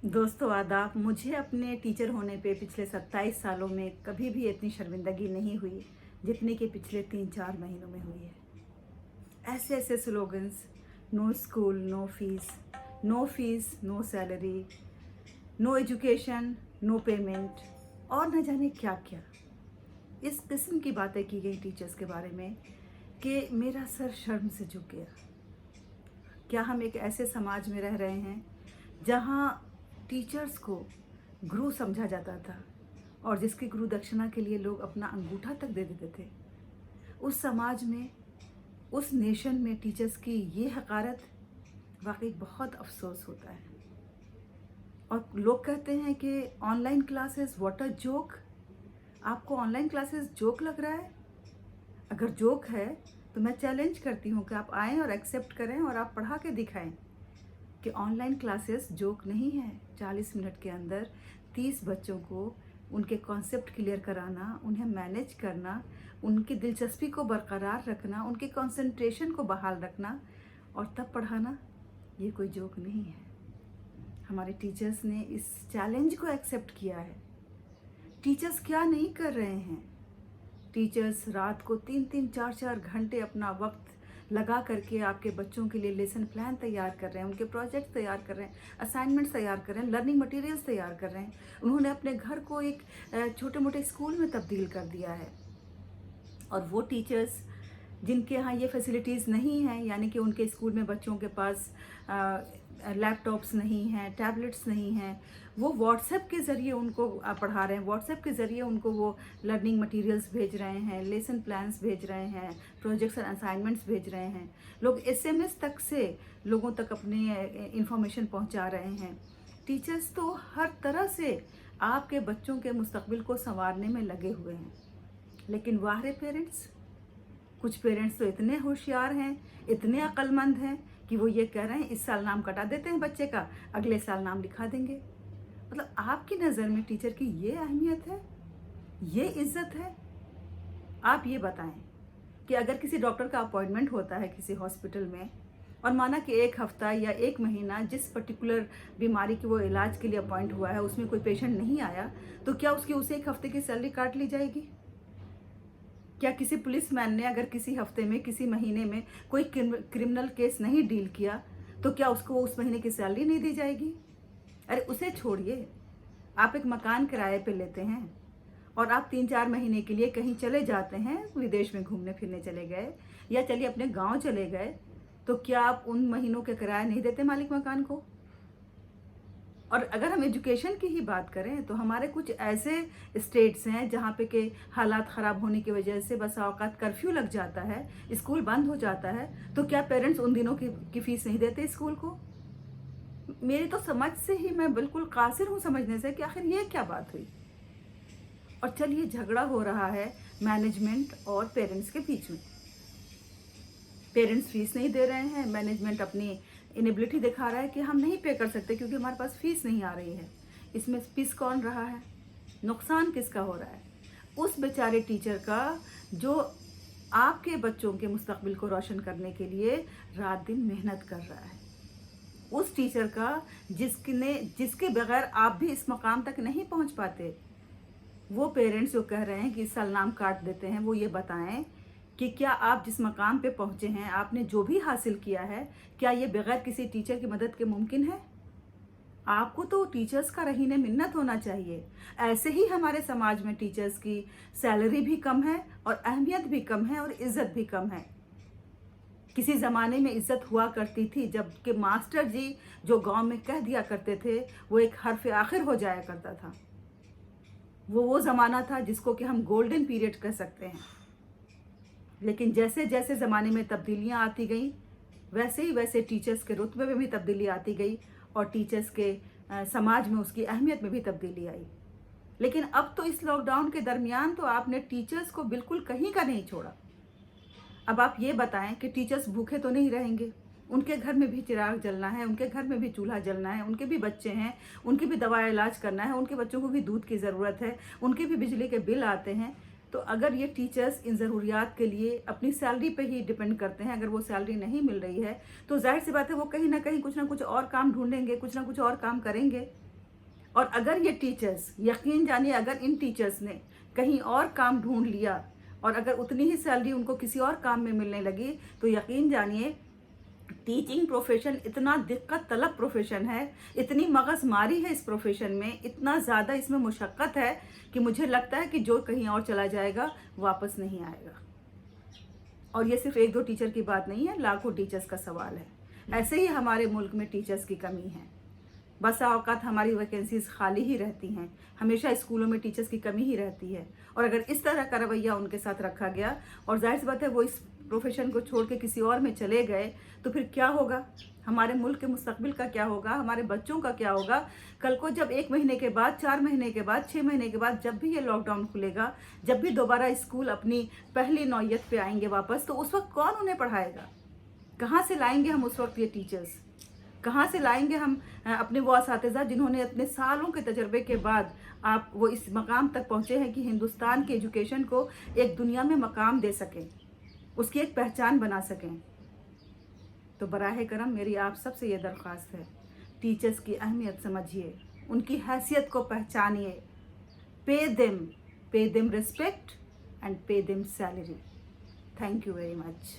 दोस्तों आदाब। मुझे अपने टीचर होने पे पिछले 27 सालों में कभी भी इतनी शर्मिंदगी नहीं हुई जितनी कि पिछले 3-4 महीनों में हुई है। ऐसे ऐसे slogans, no school no fees no salary, no education no payment और न जाने क्या क्या, इस किस्म की बातें की गई टीचर्स के बारे में कि मेरा सर शर्म से झुक गया। क्या हम एक ऐसे समाज में रह रहे हैं जहां टीचर्स को गुरु समझा जाता था और जिसकी गुरु दक्षिणा के लिए लोग अपना अंगूठा तक दे देते थे? उस समाज में, उस नेशन में टीचर्स की ये हकारत वाकई बहुत अफसोस होता है। और लोग कहते हैं कि online classes what a joke. आपको ऑनलाइन क्लासेस जोक लग रहा है? अगर जोक है तो मैं चैलेंज करती हूँ कि आप आएँ और एक्सेप्ट करें और आप पढ़ा के दिखाएं कि ऑनलाइन क्लासेस जोक नहीं है। 40 मिनट के अंदर 30 बच्चों को उनके कॉन्सेप्ट क्लियर कराना, उन्हें मैनेज करना, उनकी दिलचस्पी को बरकरार रखना, उनके कंसंट्रेशन को बहाल रखना और तब पढ़ाना, ये कोई जोक नहीं है। हमारे टीचर्स ने इस चैलेंज को एक्सेप्ट किया है। टीचर्स क्या नहीं कर रहे हैं? टीचर्स रात को 3-3, 4-4 घंटे अपना वक्त लगा करके आपके बच्चों के लिए लेसन प्लान तैयार कर रहे हैं, उनके प्रोजेक्ट तैयार कर रहे हैं, असाइनमेंट्स तैयार कर रहे हैं, लर्निंग मटेरियल्स तैयार कर रहे हैं। उन्होंने अपने घर को एक छोटे मोटे स्कूल में तब्दील कर दिया है। और वो टीचर्स जिनके यहाँ ये फैसिलिटीज़ नहीं हैं, यानी कि उनके स्कूल में बच्चों के पास लैपटॉप्स नहीं हैं, टैबलेट्स नहीं हैं, वो व्हाट्सएप के ज़रिए उनको पढ़ा रहे हैं। व्हाट्सएप के ज़रिए उनको वो लर्निंग मटेरियल्स भेज रहे हैं, लेसन प्लान्स भेज रहे हैं, प्रोजेक्ट्स और असाइनमेंट्स भेज रहे हैं। लोग एसएमएस तक से लोगों तक अपनी इंफॉर्मेशन पहुंचा रहे हैं। टीचर्स तो हर तरह से आपके बच्चों के मुस्तकबिल को संवारने में लगे हुए हैं। लेकिन वाह पेरेंट्स, कुछ पेरेंट्स तो इतने होशियार हैं, इतने अक्लमंद हैं कि वो ये कह रहे हैं इस साल नाम कटा देते हैं बच्चे का, अगले साल नाम लिखा देंगे। मतलब आपकी नज़र में टीचर की ये अहमियत है, ये इज्जत है? आप ये बताएं कि अगर किसी डॉक्टर का अपॉइंटमेंट होता है किसी हॉस्पिटल में और माना कि 1 हफ्ता या 1 महीना जिस पर्टिकुलर बीमारी की वो इलाज के लिए अपॉइंट हुआ है उसमें कोई पेशेंट नहीं आया, तो क्या उसकी उस 1 हफ्ते की सैलरी काट ली जाएगी? क्या किसी पुलिसमैन ने अगर किसी हफ्ते में, किसी महीने में कोई क्रिमिनल केस नहीं डील किया तो क्या उसको उस महीने की सैलरी नहीं दी जाएगी? अरे उसे छोड़िए, आप एक मकान किराए पे लेते हैं और आप 3-4 महीने के लिए कहीं चले जाते हैं, विदेश में घूमने फिरने चले गए या चलिए अपने गांव चले गए, तो क्या आप उन महीनों के किराया नहीं देते मालिक मकान को? और अगर हम एजुकेशन की ही बात करें तो हमारे कुछ ऐसे स्टेट्स हैं जहाँ पे के हालात ख़राब होने की वजह से बसा औकात कर्फ्यू लग जाता है, स्कूल बंद हो जाता है, तो क्या पेरेंट्स उन दिनों की फीस नहीं देते स्कूल को? मेरी तो समझ से ही मैं बिल्कुल कासिर हूँ समझने से कि आखिर ये क्या बात हुई। और चलिए, झगड़ा हो रहा है मैनेजमेंट और पेरेंट्स के बीच में। पेरेंट्स फीस नहीं दे रहे हैं, मैनेजमेंट अपनी इनेबिलिटी दिखा रहा है कि हम नहीं पे कर सकते क्योंकि हमारे पास फीस नहीं आ रही है। इसमें पिस कौन रहा है? नुकसान किसका हो रहा है? उस बेचारे टीचर का जो आपके बच्चों के मुस्तकबिल को रोशन करने के लिए रात दिन मेहनत कर रहा है। उस टीचर का जिसके बगैर आप भी इस मकाम तक नहीं पहुंच पाते। वो पेरेंट्स जो कह रहे हैं कि इस साल नाम काट देते हैं, वो ये बताएं कि क्या आप जिस मकाम पे पहुंचे हैं, आपने जो भी हासिल किया है, क्या ये बगैर किसी टीचर की मदद के मुमकिन है? आपको तो टीचर्स का रहीने मिन्नत होना चाहिए। ऐसे ही हमारे समाज में टीचर्स की सैलरी भी कम है और अहमियत भी कम है और इज्जत भी कम है। किसी ज़माने में इज्जत हुआ करती थी जबकि मास्टर जी जो गांव में कह दिया करते थे वो एक हर्फ आखिर हो जाया करता था। वो ज़माना था जिसको कि हम गोल्डन पीरियड कह सकते हैं। लेकिन जैसे जैसे ज़माने में तब्दीलियां आती गई वैसे ही वैसे टीचर्स के रुतबे में भी तब्दीली आती गई और टीचर्स के समाज में उसकी अहमियत में भी तब्दीली आई। लेकिन अब तो इस लॉकडाउन के दरमियान तो आपने टीचर्स को बिल्कुल कहीं का नहीं छोड़ा। अब आप ये बताएं कि टीचर्स भूखे तो नहीं रहेंगे? उनके घर में भी चिराग जलना है, उनके घर में भी चूल्हा जलना है, उनके भी बच्चे हैं, उनके भी दवा इलाज करना है, उनके बच्चों को भी दूध की ज़रूरत है, उनके भी बिजली के बिल आते हैं। तो अगर ये टीचर्स इन ज़रूरियात के लिए अपनी सैलरी पे ही डिपेंड करते हैं, अगर वो सैलरी नहीं मिल रही है तो जाहिर सी बात है वो कहीं ना कुछ और काम ढूंढेंगे, कुछ ना कुछ और काम करेंगे। اور اگر یہ ٹیچرز، یقین جانیے اگر ان ٹیچرز نے کہیں اور کام ڈھونڈ لیا اور اگر اتنی ہی سیلری ان کو کسی اور کام میں ملنے لگی تو یقین جانیے ٹیچنگ پروفیشن اتنا دقت طلب پروفیشن ہے، اتنی مغز ماری ہے اس پروفیشن میں، اتنا زیادہ اس میں مشقت ہے کہ مجھے لگتا ہے کہ جو کہیں اور چلا جائے گا واپس نہیں آئے گا۔ اور یہ صرف ایک دو ٹیچر کی بات نہیں ہے، لاکھوں ٹیچرز کا سوال ہے۔ ایسے ہی ہمارے ملک میں ٹیچرز کی کمی ہے، بسا اوقات ہماری ویکنسیز خالی ہی رہتی ہیں، ہمیشہ اسکولوں میں ٹیچرز کی کمی ہی رہتی ہے، اور اگر اس طرح کا رویہ ان کے ساتھ رکھا گیا اور ظاہر سی بات ہے وہ اس پروفیشن کو چھوڑ کے کسی اور میں چلے گئے تو پھر کیا ہوگا؟ ہمارے ملک کے مستقبل کا کیا ہوگا؟ ہمارے بچوں کا کیا ہوگا؟ کل کو جب 1 مہینے کے بعد، 4 مہینے کے بعد، 6 مہینے کے بعد جب بھی یہ لاک ڈاؤن کھلے گا، جب بھی دوبارہ اسکول اپنی پہلی نوعیت پہ آئیں گے واپس، تو اس وقت کون انہیں پڑھائے گا؟ کہاں سے لائیں گے ہم اس وقت یہ ٹیچرز؟ کہاں سے لائیں گے ہم اپنے وہ اساتذہ جنہوں نے اتنے سالوں کے تجربے کے بعد آپ وہ اس مقام تک پہنچے ہیں کہ ہندوستان کے ایجوکیشن کو ایک دنیا میں مقام دے سکیں، اس کی ایک پہچان بنا سکیں؟ تو براہ کرم میری آپ سب سے یہ درخواست ہے، ٹیچرز کی اہمیت سمجھیے، ان کی حیثیت کو پہچانیے، pay them respect and pay them salary. Thank you very much.